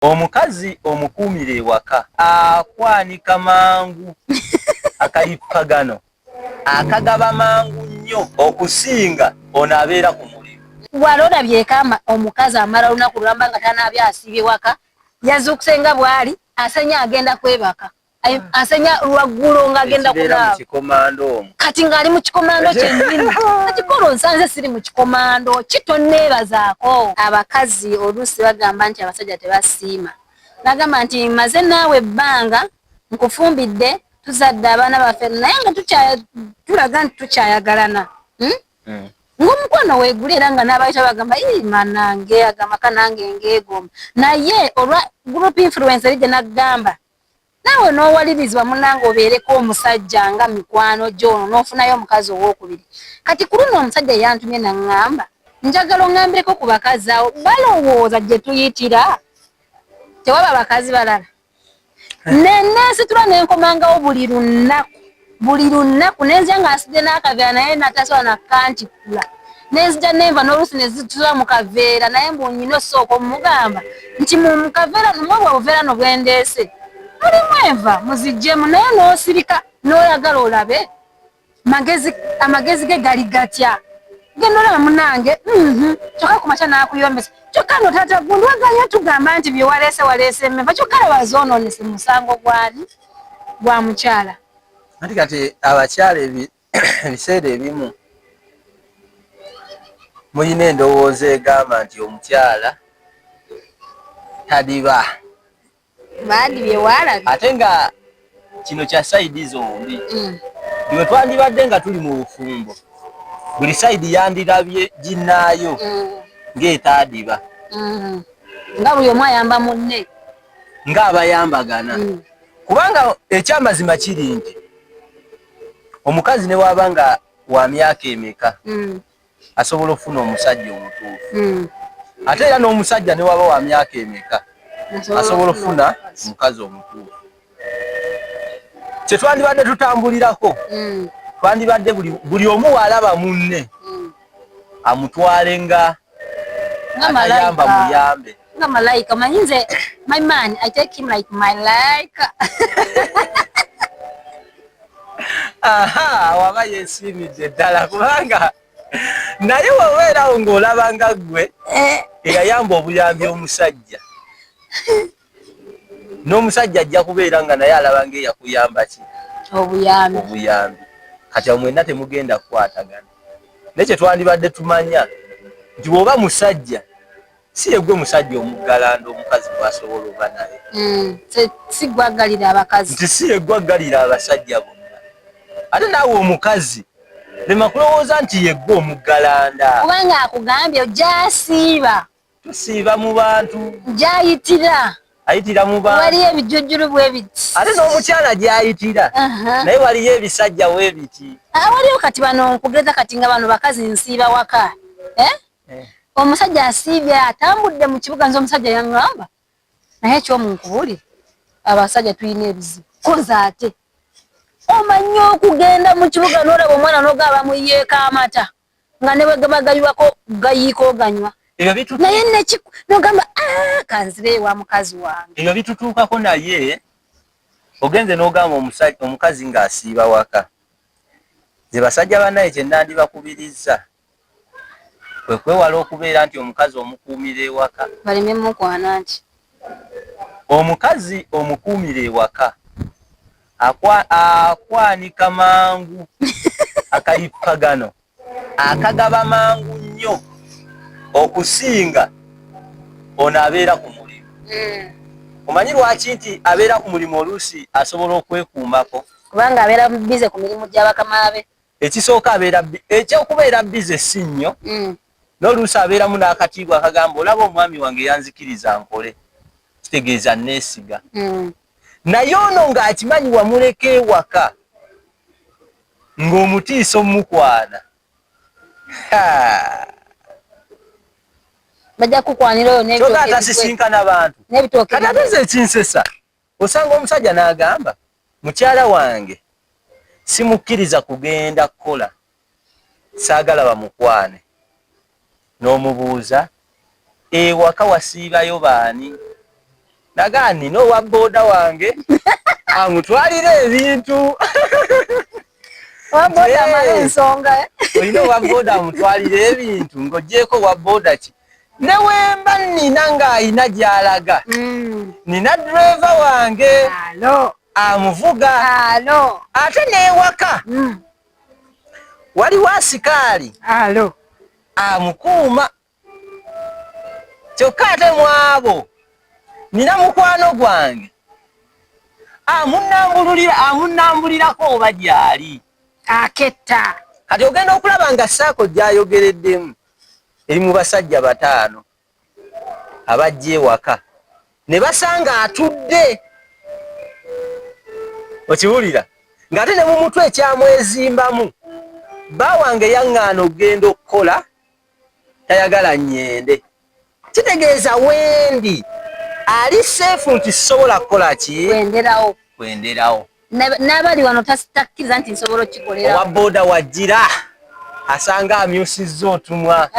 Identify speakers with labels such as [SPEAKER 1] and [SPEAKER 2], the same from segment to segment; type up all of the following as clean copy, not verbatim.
[SPEAKER 1] Omukazi omukuumire ewaka akwanika mangu akalippagano akagaba mangu nnyo okusinga ono abeera ku mulimu.
[SPEAKER 2] Wali olabye kama omukazi amala olunaku lwamba nga tanaabye asiibye waka yazuukuse nga bw'ali asenya agenda kwebaka asenya lwaggulo ng'agenda kunaaba kati ng'ali mu kikomando kyennyini kati kolo nsanze siri mu kikomando kitonneebazaako. Abakazi oluusi bagamba nti abasajja tebasiima, nagamba nti maze naawe ebbanga nkufumbidde tuzadde abaana baffe naye nga tulaga nti tukyayagalana. Ng'omukwano weeguli era nga n'abayita bagamba manange agamba kanange ngeegomba naye olwa group influence eri gye nagamba naawe n'owalirizibwa munnange obeereko omusajja nga mikwano gyono n'ofunayo omukazi owookubiri. Kati ku luno omusajja yantumye naŋŋamba njagala oŋŋambireko ku bakazi awo balowooza gye tuyitira tewaba bakazi balala. Nenneesitula n'enkomangawo buli lunaku nenzija ng'asidde n'akaveera naye natasobola nakkantikula nenzija nenva n'oluusi ne zitula mu kaveera naye mbu nnyina osooka omugamba nti mu kaveera nomwebwa buveera no bwendeese mulimu enva muziggyemu naye n'osirika n'oyagala olabe amagezi ge gali gatya. Genda olaba munnange kyokka ku makya n'akuyombesa kyokka no taata gundi waganya tugamba nti bye waleese emmenva kyokka laba zoonoonese musango gwani gwa mukyala.
[SPEAKER 1] Anti kati abakyala ebiseera ebimu mulina endowooza egamba nti omukyala tadiba
[SPEAKER 2] baadibye waalabye
[SPEAKER 1] ate nga kino kya sayidi zombi. Bwe twandibadde nga tuli mu bufumbo buli sayidi yandirabye ginnaayo ng'etaadiba
[SPEAKER 2] nga buli omu ayamba munne
[SPEAKER 1] ng'abayambagana. Kubanga ekyamazima kiri nti omukazi ne waba nga wa myaka emeka asobola okufuna omusajja omutuufu ate era n'omusajja ne waba wa myaka emeka asobola okufuna omukazi omutuufu. Kye twandibadde tutambulirako twandibadde buli omu waalaba munne amutwale nga atayamba muyambe
[SPEAKER 2] nga malayika. Manyi my man I take him like my like
[SPEAKER 1] aha waba yeesiimidde ddala kubanga naye waweerawo ng'olaba nga ggwe eyayamba obuyambi omusajja n'omusajja ajja kubeera nga naye alaba ng'eyakuyamba ki obuyambi. Kati mwenna temugenda kukwatagana. Naye kye twandibadde tumanya nti bw'oba musajja si ye gwe musajja omuggalanda omukazi gwasobola oba naye
[SPEAKER 2] si gwaggalira abakazi
[SPEAKER 1] nti si ye gwaggalira abasajja bonna. Ate naawe omukazi lema kulowooza nti ye gwe omuggalanda
[SPEAKER 2] kubanga akugambye ojasiiba
[SPEAKER 1] tusiiba mu bantu
[SPEAKER 2] gyayitira
[SPEAKER 1] ayitira mu bantu
[SPEAKER 2] waliyo ebijjujjulu bwe biti
[SPEAKER 1] ate n'omukyala gyayitira naye waliyo ebisajja bwe biti
[SPEAKER 2] waliyo kati bano nkugeza kati nga bano bakazi nsiiba waka omusajja asiibye atambudde mu kibuga nze omusajja yaŋŋamba naye ekyomunkubulire abasajja tulina ebizibu koza ate omanyi okugenda mu kibuga n'olaba omwana n'ogaba muyeeko amata nga ne bwe gaba gayiwako gayiika oganywa naye n'ogamba kanzire wa mukazi wange.
[SPEAKER 1] Ebyo bitutuukako naye ogenze n'ogamba omukazi ng'asiiba waka. Ze basajja bannaye kye nandibakubiriza kwe kwewala okubeera nti omukazi omukuumira ewaka
[SPEAKER 2] baleme mukwana nti
[SPEAKER 1] omukazi omukuumira ewaka akwanika mangu akalippagano akagaba mangu nnyo okusinga ono abeera ku mulimu. Omanyi lwaki nti abeera ku mulimu oluusi asobola okwekuumako
[SPEAKER 2] kubanga abeera bize ku mirimu gy'abakama be.
[SPEAKER 1] Ekisooka ekyokubeera bize si nnyo n'oluusi abeeramu n'akatiibwa akagamba olaba omwami wange yanzikiriza nkole kitegeeza neesiga. Naye ono ng'akimanyi wamuleka ewaka ng'omutiisa omukwana
[SPEAKER 2] bajja kukwanira oyo
[SPEAKER 1] kyokka atasisinkana bantu kati ate nze ekinsesa osanga omusajja n'agamba mukyala wange simukkiriza kugenda kukola saagala bamukwane n'omubuuza ewaka wasiibayo baani Tagani no wa boda wange amutwalira ebintu
[SPEAKER 2] wa boda malensonga
[SPEAKER 1] olina wa boda amutwalira ebintu ng'ogyeko wa boda ki ne wemba nina ng'ayina gy'alaga nina driver wange amuvuga ate n'ewaka waliwo asikaali amukuuma kyokka ate mu abo nina mukwano gwange amunnambulirako oba gy'ali
[SPEAKER 2] aketta
[SPEAKER 1] kati ogenda okulaba nga Ssaako gy'ayogereddemu eri mu basajja 5 abajja ewaka ne basanga atudde okiwulira ng'ate ne mu mutwe ekyamwezimbamu bba wange yaŋŋaana okugenda okukola tayagala nnyende kitegeeza wendi ali seefu nti sisobola kukola ki kwenderawo
[SPEAKER 2] n'abali wano takkiriza nti nsobola okkikolera
[SPEAKER 1] owa booda wajjira asanga amyusizza otumwa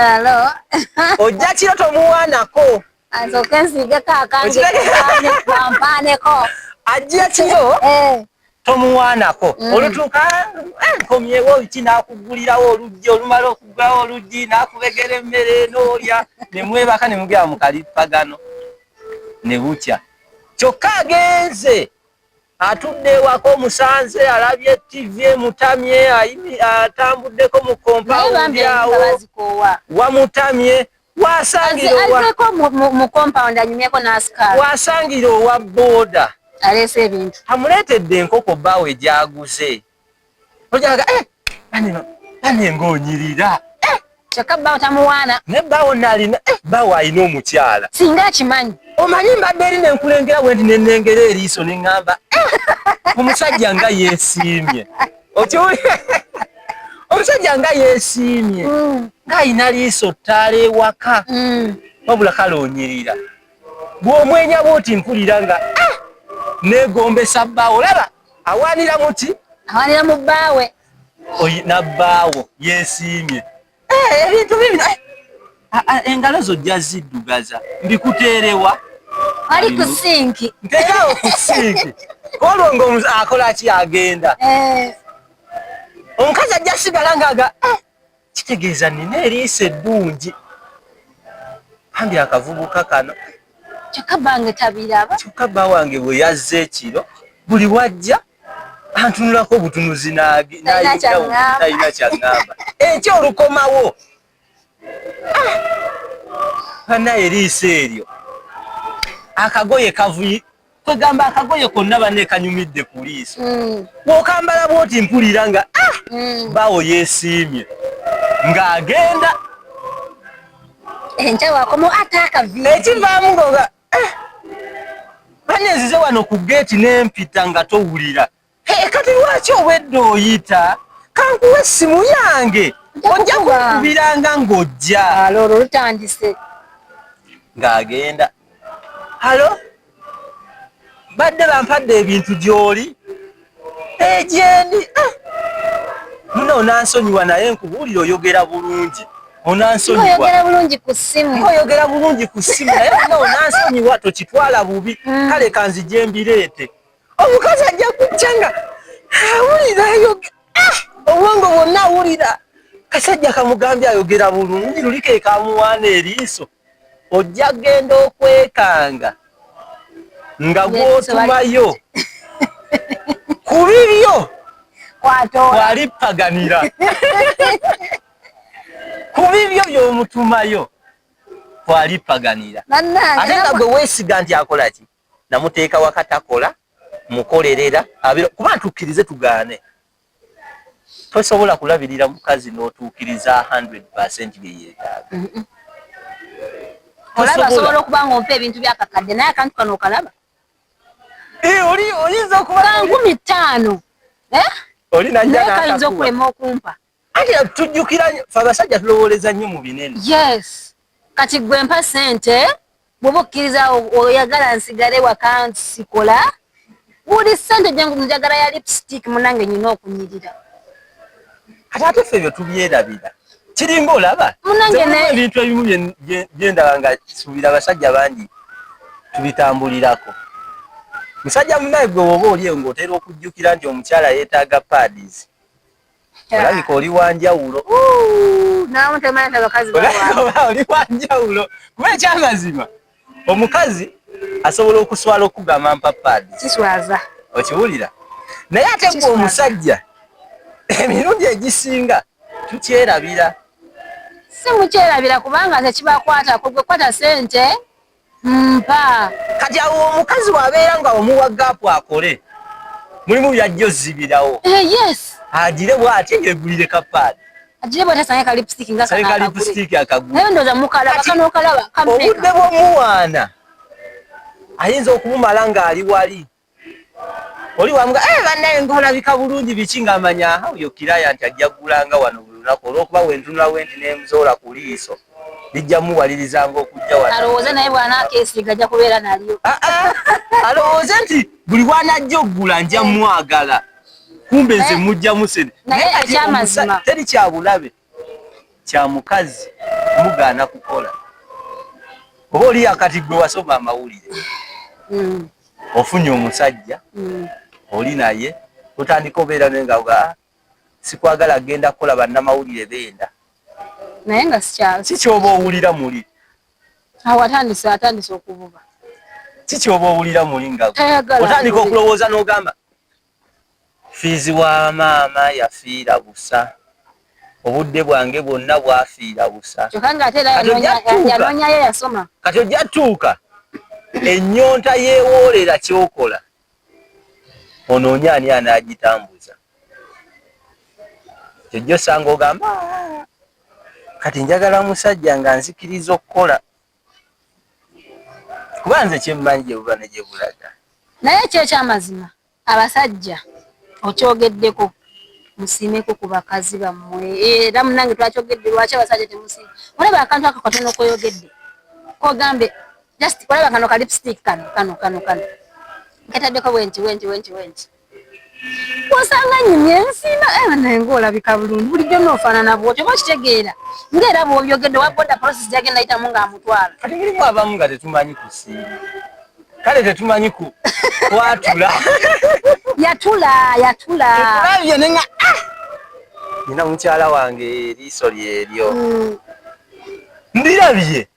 [SPEAKER 1] ojja kiro tomuwaanako
[SPEAKER 2] ansooke nsiigeko akange wampaneko
[SPEAKER 1] ajja kiro tomuwaanako olutuuka nkomyewo ki n'akugulirawo oluggi olumala okugulawo oluggi n'akubegera emmere n'olya ne mwebaka ne mugera mu kalippagano ne bukya kyokka agenze atudde ewaka omusanze alabye TV emutamye atambuddeko mu kompawundi awo wamutamye wasangira owa booda
[SPEAKER 2] aleese ebintu
[SPEAKER 1] amuleetedde enkoko bbaawe gyaguze ojaga bane ng'onyirira
[SPEAKER 2] kyokka bbaawo tamuwaana
[SPEAKER 1] ne bbaawo naalina bbaawo alina omukyala
[SPEAKER 2] singa akimanyi
[SPEAKER 1] omanyi mbadde eri nenkulengera bwe nti nenengera eriiso ne ŋŋamba omusajja nga yeesiimye omusajja nga yeesiimye ng'ayina liiso ttaala ewaka wabula kale onyirira bw'omwenya bw'oti mpulira nga neegombesa bbaawo laba awaanira muti
[SPEAKER 2] awaanira mu bbaawe
[SPEAKER 1] nabbaawo yeesiimye ebintu bibino engalo zo jja ziddugaza mbikuteerewa
[SPEAKER 2] ali ku sinki
[SPEAKER 1] nteerawo ku sinki olwo ng'akola ki agenda omukazi ajja sigala ng'aga kitegeeza nina eriiso eddungi ambi akavubuka kano
[SPEAKER 2] kyokka bbange tabiraba
[SPEAKER 1] kyokka bba wange bwe yazza ekiro buli wajja antunulako obutunuzi talina kyaŋŋamba ekyo olukomawo banaye eriiso eryo akagoye kavuyi kwegamba akagoye konna banne kanyumidde ku liiso bw'okambala bw'oti mpulira nga bawo yeesiimye ng'agenda
[SPEAKER 2] enkyawakoma ate akavi
[SPEAKER 1] ekivaamu ngoga banne nzize wano ku geeti n'empita nga towulira kati lwaki obwedde oyita kankuwa essimu yange ojja kunkubiranga ng'ojja
[SPEAKER 2] olwo lutandise
[SPEAKER 1] ng'agenda halo badde bampadde ebintu gy'oli gyendi muno onansonyiwa naye nkubuulira oyogera bulungi
[SPEAKER 2] onansonyiwa bulungi ku ssimu
[SPEAKER 1] oyogera bulungi ku ssimu naye muno onansonyiwa tokitwala bubi kale kanzije mbireete omukazi ajja kujja nga awulira obwongo bwonna awulira kasajja kamugambye ayogera bulungi luliko ekamuwaana eriiso ojja genda okwekanga nga gw'otumayo ku bibyo twalippaganira ku bibyo by'omutumayo twalippaganira ate nga gwe weesiga nti akola ki namuteeka wakatakola mukolerera kuba ntukkirize tugaane tosobola kulabirira mukazi n'otuukiriza 100% bye yeetaaga
[SPEAKER 2] olaba asobola okuba ng'ompa ebintu byakakadde naye akantu kano okalaba
[SPEAKER 1] oyinza okuba
[SPEAKER 2] 5000
[SPEAKER 1] naye
[SPEAKER 2] kayinza okulema okumpa
[SPEAKER 1] anti tujjukira fe abasajja tulowooleza nnyo mu binene
[SPEAKER 2] yes kati gwe mpa ssente bw'oba okkiriza oyagala nsigale waka nsikola buli ssente gyangu njagala ya lipstick munange nyina okunyirira
[SPEAKER 1] kati ate ffe bye tubyerabira kiringa olaba
[SPEAKER 2] munange
[SPEAKER 1] ebintu ebimu byendaba nga suubira abasajja bangi tubitambulirako. Musajja munaye gwe oba oli ng'otera okujjukira nti omukyala yeetaaga pads. Olabika oli wa njawulo.
[SPEAKER 2] Naawe temanyi abakazi
[SPEAKER 1] bawa. Oli wa njawulo. Kuba ekyamazima omukazi asobola okuswala okugamba mpa pads.
[SPEAKER 2] Kiswaza.
[SPEAKER 1] Okiwulira? Naye ate gwe omusajja emirundi egisinga tukyerabira.
[SPEAKER 2] Si mukyerabira kubanga tekibakwata gwe kwata ssente mpa.
[SPEAKER 1] Kati awo omukazi wabeera nga omuwa gaapu akole. Mulimu byajjo zibirawo.
[SPEAKER 2] Yes.
[SPEAKER 1] Agire bw'ati yegulire kapaadi.
[SPEAKER 2] Agire bw'ati asanga lipstick nga kana.
[SPEAKER 1] Asanga lipstick akagulu.
[SPEAKER 2] Naye ndoza mukalaba kano kalaba kameka.
[SPEAKER 1] Obudde bw'omuwaana ayinza okumumala ng'ali wali. Oli wamuga bannaye ng'olabika bulungi biki ng'amanya oyo kiraya nti ajja kugulanga wano buli lunaku olw'okuba wentunula wenti n'emuzoola ku liiso lijja muwalirizanga okujja wano.
[SPEAKER 2] Alowooze naye bw'anaakeesiga ajja kubeera nalyo.
[SPEAKER 1] Alowooze nti buli lw'anajja okugula nja mwagala. Kumbe nze mujja musene.
[SPEAKER 2] Naye ekyamazima
[SPEAKER 1] teri kya bulabe kya mukazi mugaana kukola. Oba oli akati gwe wasoma amawulire. Ofunye omusajja oli naye otandika obeera nenga sikwagala genda kukola bannamawulire benda.
[SPEAKER 2] Naye nga sikyalo.
[SPEAKER 1] Si kyoba owulira muli.
[SPEAKER 2] Awo atandise okuvuba.
[SPEAKER 1] Si kyoba owulira muli nga otandika okulowooza n'ogamba fiizi wa maama yafiira busa. Obudde bwange bwonna bwafiira busa.
[SPEAKER 2] Kyokka ng'ate era yanoonyayo yasoma.
[SPEAKER 1] Kati ojja tuuka ennyonta yeewoolera kyokola. Onoonya ani anaagitambuza. Kyojja osanga ogamba kati njagala musajja nga nzikiriza okukola. Kuba nze kyemmanyi gye buba ne gye bulaga.
[SPEAKER 2] Naye kyekyamazima abasajja okyogeddeko musiimeko ku bakazi bammwe. Era munange twakyogedde lwaki abasajja temusiima. Olaba akantu ako katono koyogedde kogambe just olaba kano ka lipstick kano nkataddeko wenti. Wasanga nyimye nsiima naye ng'olabika bulungi bulijjo n'ofaanana bw'otyo oba okitegeera ng'era bw'obyogedde wabodda process gyagenda ayitamu ng'amutwala.
[SPEAKER 1] Kati mulimu abamu nga tetumanyi kusiima. Kale tetumanyi kwatula.
[SPEAKER 2] Yatula.
[SPEAKER 1] Tulabye nenga nina mukyala wange eriiso lyeryo. Ndirabye.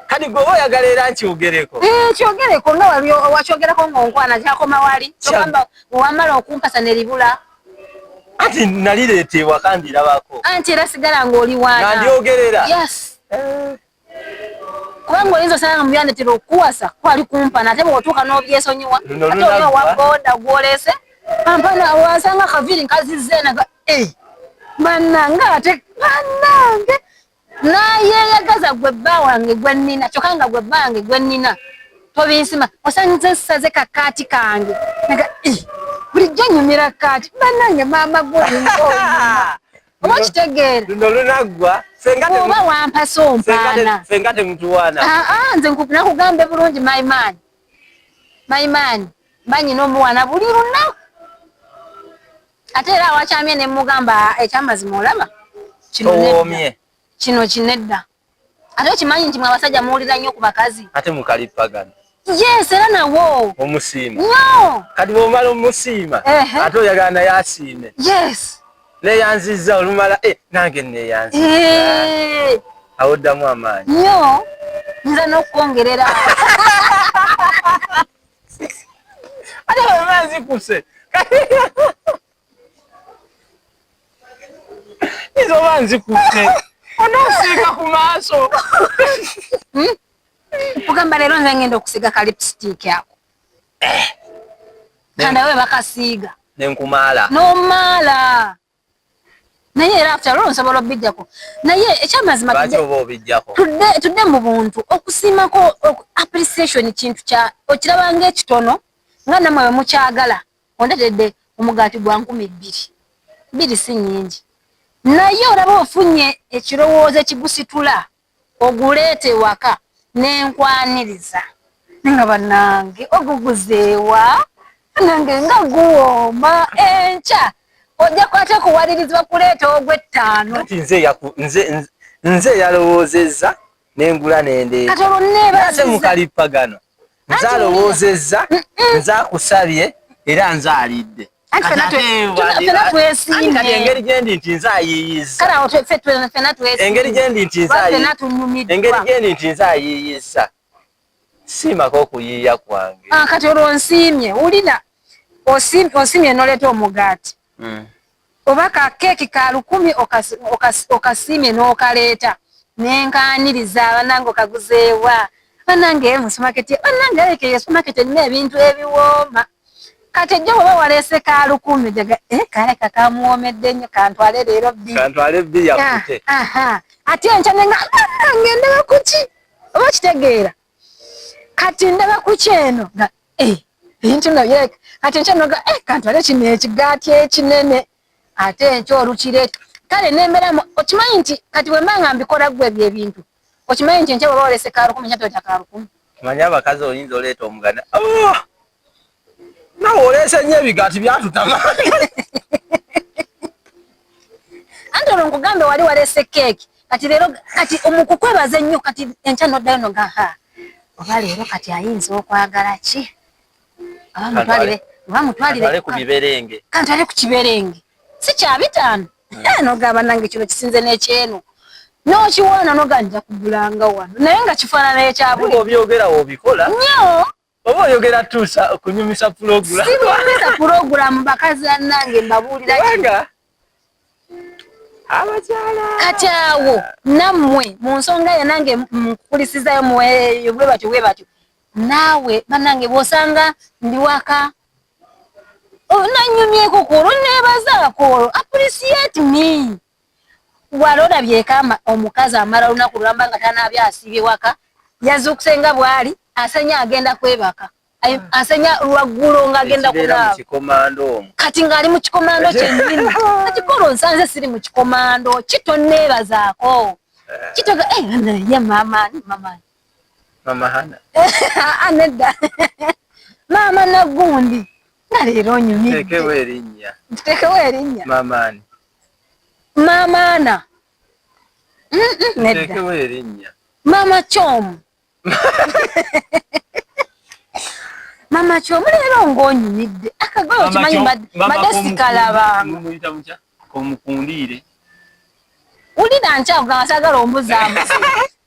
[SPEAKER 1] Kati gwe oyagala era nkyogereko.
[SPEAKER 2] Kyogereko nga wakyogerako ng'onkwana kyakoma wali. Kyogamba wamala okumpasa ne libula.
[SPEAKER 1] Ati nalireetebwa kandirabako.
[SPEAKER 2] Anti era sigala ng'oli waana.
[SPEAKER 1] Nandyogerera.
[SPEAKER 2] Yes. Kubanga oyinza osanga mu byandetera okuwasa kwali kumpana ate bw'otuuka n'obyesonyiwa. Ate oli owa boda gw'oleese pampana wasanga akaviri nkazizze naga bannange nayeeyagaza gwe bba wange gwe nnina kyokka nga gwe bba wange gwe nnina tobinsima osanze saze kakaati kange naga bulijjo nyumira kaati bannange maama gw'olinga oba kitegeera
[SPEAKER 1] luno lunaggwa
[SPEAKER 2] oba wampasa ompaana
[SPEAKER 1] fenga temutuwaana
[SPEAKER 2] nze nakugambe bulungi mayimaani banyina omuwaana buli lunaku ate era awakyamye ne mugamba ekyamazima olaba kino kinedda ate okimanyi nti mwe abasajja muwulira nnyo ku bakazi
[SPEAKER 1] ate mukalipagana.
[SPEAKER 2] Yes, era nawo
[SPEAKER 1] omusiima
[SPEAKER 2] no
[SPEAKER 1] kati bw'omala omusiima ate oyagala naye asiime.
[SPEAKER 2] Yes.
[SPEAKER 1] Neyanzizza olumala nange neyanzizza awo oddamu amaanyi
[SPEAKER 2] nnyo nza n'okwongerera
[SPEAKER 1] ate bwema nzikuse izo oba nzikuse onoosiika ku maaso
[SPEAKER 2] kugamba leero nze ngenda okusiga ka lipstick ako kandi we bakasiiga
[SPEAKER 1] nenkumaala
[SPEAKER 2] n'omaala naye era after all nsobola obijjako naye ekyamazima tudde mu buntu okusiimako appreciation kintu kya okiraba ng'ekitono nga nammwe bwe mukyagala ondetedde omugaati gwa 2,000 si nnyingi naye olaba ofunye ekirowoozo ekigusitula oguleete waka n'enkwaniriza nga bannange oguguzeewa nange nga guwooma enkya ojja kwate kuwalirizibwa kuleeta ogw'ettaano.
[SPEAKER 1] Kati nze yalowoozezza nengula nende
[SPEAKER 2] katolo neba
[SPEAKER 1] nase mukalipagano nzalowoozezza nzakusabye era nzalidde kati engeri gyendi nti nzayiyiza engeri gyendi nti nzayiyiza siimako okuyiiya kwange
[SPEAKER 2] kati olwo nsiimye wulira osimye noleeta omugaati oba kakeeki ka 10 okasiimye n'okaleeta nenkaniriza abanange okaguzeewa banange mu sumaketi banange alekeye sumaketi erina ebintu ebiwooma kati ejjo bw'oba waleese ka 10 jaga kaleka kamuwoomedde nnyo kantwale leero
[SPEAKER 1] bbiri yakute
[SPEAKER 2] ate enkya nenga ngende bakuki oba kitegeera kati ndaba kuki eno nga ebintu nabyeka kati enkya noga kantwale kino ekigaati ekinene ate enkya olukireeta kale nemberamu okimanyi nti kati bwe mbanga mbikola gwe ebyo ebintu okimanyi nti enkya bw'oba waleese ka 10 enkya toleeta ka 10
[SPEAKER 1] kimanyi abakazi oyinza oleeta omugana nawe oleese nnyo ebigaati byatutama
[SPEAKER 2] anti olwo nkugambe wali waleese keeki kati leero kati omukukwebaza ennyo kati enkya noddayo noga oba leero kati ayinza okwagala ki oba mutwalire
[SPEAKER 1] ku biberenge
[SPEAKER 2] kantwale ku kiberenge si kya 5 nogamba nange kino kisinze n'ekyeno n'okiwaana noga nja kugulanga wano naye nga kifaanana ekyabuli
[SPEAKER 1] obyogera wobikola
[SPEAKER 2] nnyo
[SPEAKER 1] oba oyogera tuusa kunyumisa pulogulamu
[SPEAKER 2] sibunyumisa pulogulamu bakazi annange mbabuulira
[SPEAKER 1] kubanga abakyala
[SPEAKER 2] kati awo nammwe mu nsonga ye nange nkukulisizayo bwe batyo naawe bannange bw'osanga ndi waka nanyumyeko kwolwo neebazaako appreciate me wali olabyekamba omukazi amala olunaku lulamba nga tanaabya asiibye waka yazuukuse nga bw'ali asenya agenda kwebaka asenya lwaggulo ng'agenda kunaaba kati ng'ali mu kikomando kyennyini kakikolo nsanze siri mu kikomando kitonneebazaako kitoga ye maamaani nedda maama naggundi nga leero onyumidde tutekewo erinnya maamaana nedda maama kyomu mama kyomu leero ng'onyumidde akagoye okimanyi mbadde sikalabanga wulira nkyakugamba saagala ombuzaabuzi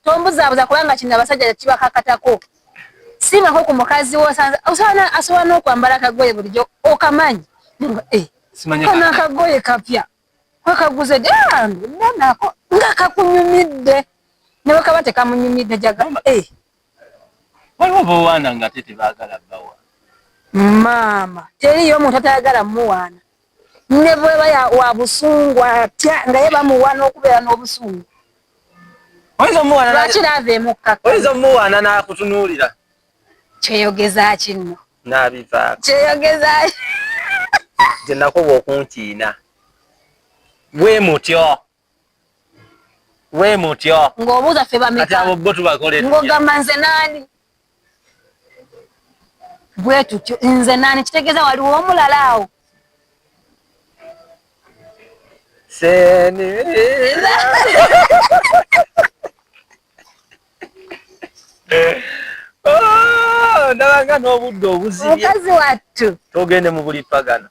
[SPEAKER 2] tombuzaabuza kubanga kino abasajja kibakakatako siimako ku mukazi wo asobola n'okwambala akagoye bulijjo okamanyi kano akagoye kapya wakaguze nako nga kakunyumidde ne bwekaba tekamunyumidde jagamba
[SPEAKER 1] waliwo bowaana nga te tebaagala bawa
[SPEAKER 2] maama teriyo omuntu atayagala muwaana ne bweba wa busungu atya nga ye bamuwa n'okubeera n'obusungu lwaki laaveemu kkaka
[SPEAKER 1] oyinza omuwaana n'akutunuulira
[SPEAKER 2] kyeyogeza kinno
[SPEAKER 1] n'abivaako
[SPEAKER 2] kyeyogeza
[SPEAKER 1] nze nakoba okuntiina bwe mutyo
[SPEAKER 2] ng'obuuza ffe bameka
[SPEAKER 1] ati abo bo tubakole
[SPEAKER 2] ng'ogamba nze naani bwe tutyo nze naani kitegeeza waliwo omulala awo
[SPEAKER 1] ndabanga n'obudde obuzibye
[SPEAKER 2] mukazi wattu
[SPEAKER 1] togende mu buli pagano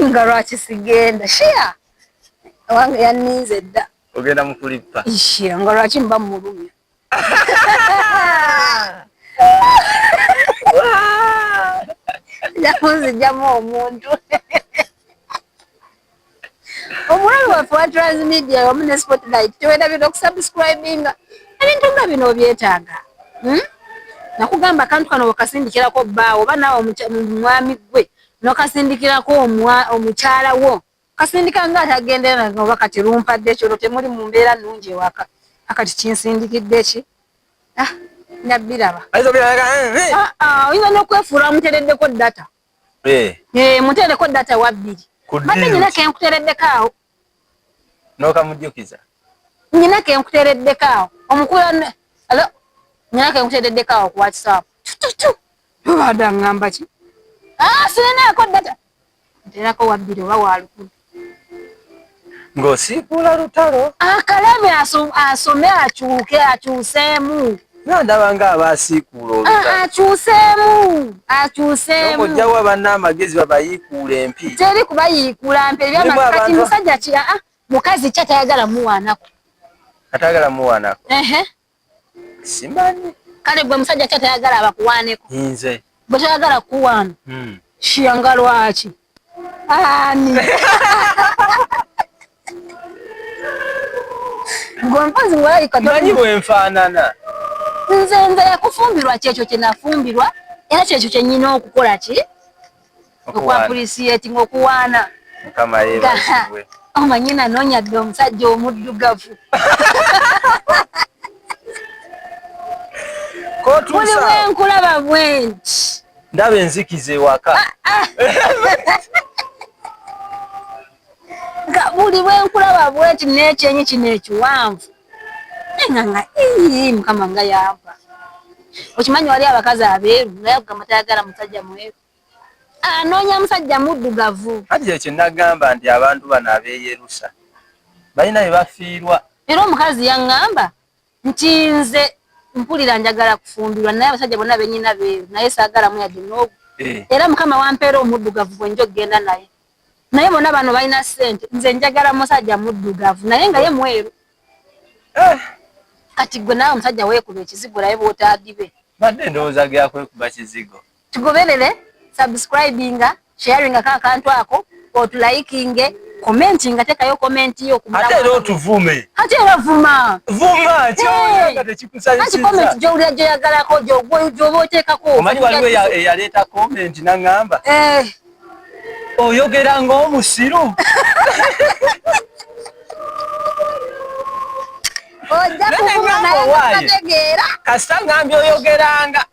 [SPEAKER 2] nga lwaki sigenda shia wange yanninze dda
[SPEAKER 1] ogenda mu kulippa
[SPEAKER 2] shia nga lwaki mba mulumya jakunzijjamu omuntu omulabi waffe wa transmedia wamu ne spotlight teweerabira okusubscribinga ebintu nga bino obyetaaga nakugamba akantu kano wakasindikirako bbaawo oba naawe mwami gwe nokasindikirako omukyala wo kasindika nga atagendera oba kati lumpadde ekyo temuli mu mbeera nnungi ewaka akati kinsindikidde ki nabbiraba oyinza n'okwefuula mutereddeko data muteereko data wabbiri badde nyina kenkutereddeko awo
[SPEAKER 1] n'okamujjukiza
[SPEAKER 2] nyina kenkutereddeko awo omukula nyina kenkutereddeko awo ku whatsapp obadde aŋŋamba ki sirinaako data nteerako wabbiri oba wa 10
[SPEAKER 1] ng'osiikula lutalo.
[SPEAKER 2] Akaleme asome akyuseemu.
[SPEAKER 1] Ndaba ng'abaasiikuula olutalo.
[SPEAKER 2] Akyuseemu.
[SPEAKER 1] Ojjawa banna amagezi babayiikuula empi.
[SPEAKER 2] Teri kubayiikuula mpi. Kati musajja ki mukazi ki atayagala muwaanako?
[SPEAKER 1] Atayagala muwaanako? Simanyi.
[SPEAKER 2] Kale gwe musajja ki atayagala abakuwaaneko?
[SPEAKER 1] Nze.
[SPEAKER 2] Bwe toyagala kuwaana? Shiyanga lwaki? Ani? Gwe mpozi ng'olayika
[SPEAKER 1] manyi bwe nfaanana.
[SPEAKER 2] Nze yakufumbirwa kyekyo kye nafumbirwa era kyekyo kye nnyina okukola ki? Okwapulisiyeti ng'okuwaana.
[SPEAKER 1] Mukama yeebazibwe.
[SPEAKER 2] Omanyi nanoonya dde omusajja omuddugavu. Buli bwe nkulaba bwe nti.
[SPEAKER 1] Ndaba enzikiza ewaka.
[SPEAKER 2] Buli bwe nkulaba bwe nti n'ekyenyi kino ekiwanvu. Nga Mukama nga yava. Okimanyi wali abakazi abeeru naye akugamba tayagala musajja mweru. Anoonya musajja muddugavu.
[SPEAKER 1] Kati ekyo nagamba nti abantu bano abeeyerusa balina bye bafiirwa.
[SPEAKER 2] Era omukazi yaŋŋamba nti nze mpulira njagala kufumbirwa naye abasajja bonna bennyina beeru naye saagalamu yadde n'ogu. Era Mukama wampeera omuddugavu bwe nja okgenda naye. Naye bonna bano balina ssente nze njagala musajja muddugavu naye nga ye mweru. Kati gwe naawe omusajja weekuba ekizigo naye bw'otaadibe.
[SPEAKER 1] Badde ndowooza gya kwekuba kizigo.
[SPEAKER 2] Tugoberere, subscribinga, sharinga akantu ako, otulaikinge, commentinga, teekayo komenti yo.
[SPEAKER 1] Ate era otuvume.
[SPEAKER 2] Ate era vuma.
[SPEAKER 1] Vuma, ky'oyagala tekikusanyusiza.
[SPEAKER 2] Ati komenti gy'owulira gy'oyagalako, gy'oba oteekako.
[SPEAKER 1] Omanyi waliwo eyaleeta komenti n'aŋŋamba? Oyogera ng'omusiru.
[SPEAKER 2] Ojja kuvuma naye tategeera.
[SPEAKER 1] Kasita ngambye oyogeranga.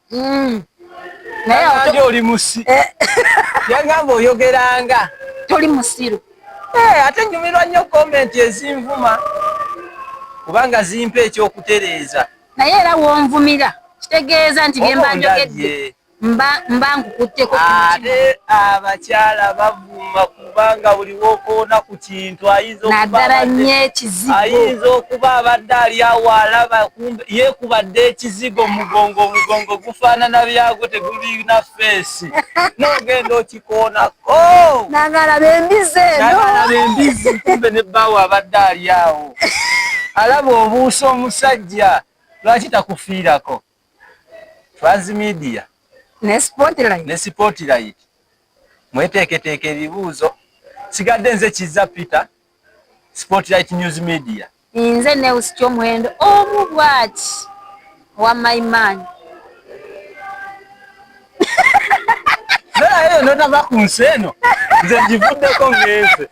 [SPEAKER 1] Naye ngambye oli musi. Yangamba oyogeranga.
[SPEAKER 2] Toli musiru.
[SPEAKER 1] Ate nyumirwa nnyo komenti ezinvuma. Kubanga zimpa ekyokutereeza.
[SPEAKER 2] Naye era wonvumira. Kitegeeza nti bye mba njogedde. Mba nkukutteko.
[SPEAKER 1] Ate abakyala bavuma kubanga buli w'okoona ku kintu
[SPEAKER 2] naddala nnyo ekizigo.
[SPEAKER 1] Ayinza okuba abadde ali awo alaba yeekubadde ekizigo omugongo gufaanana byagwo tegulina feesi. N'ogenda okikoonako.
[SPEAKER 2] N'agalaba embizi eno.
[SPEAKER 1] N'agalaba embizi kumbe ne bbaawo abadde ali awo. Alaba obuusa omusajja lwaki takufiirako. Transmedia.
[SPEAKER 2] Ne
[SPEAKER 1] Spotlight. Mweteeketeeke ebibuuzo. Sigadde nze Kizza Peter, Spotlight News Media.
[SPEAKER 2] Nze Neus Kyomwendo omu bw'ati ow'amayimaanyi.
[SPEAKER 1] Naye n'otava ku nsi eno nze ngivuddeko ng'enze.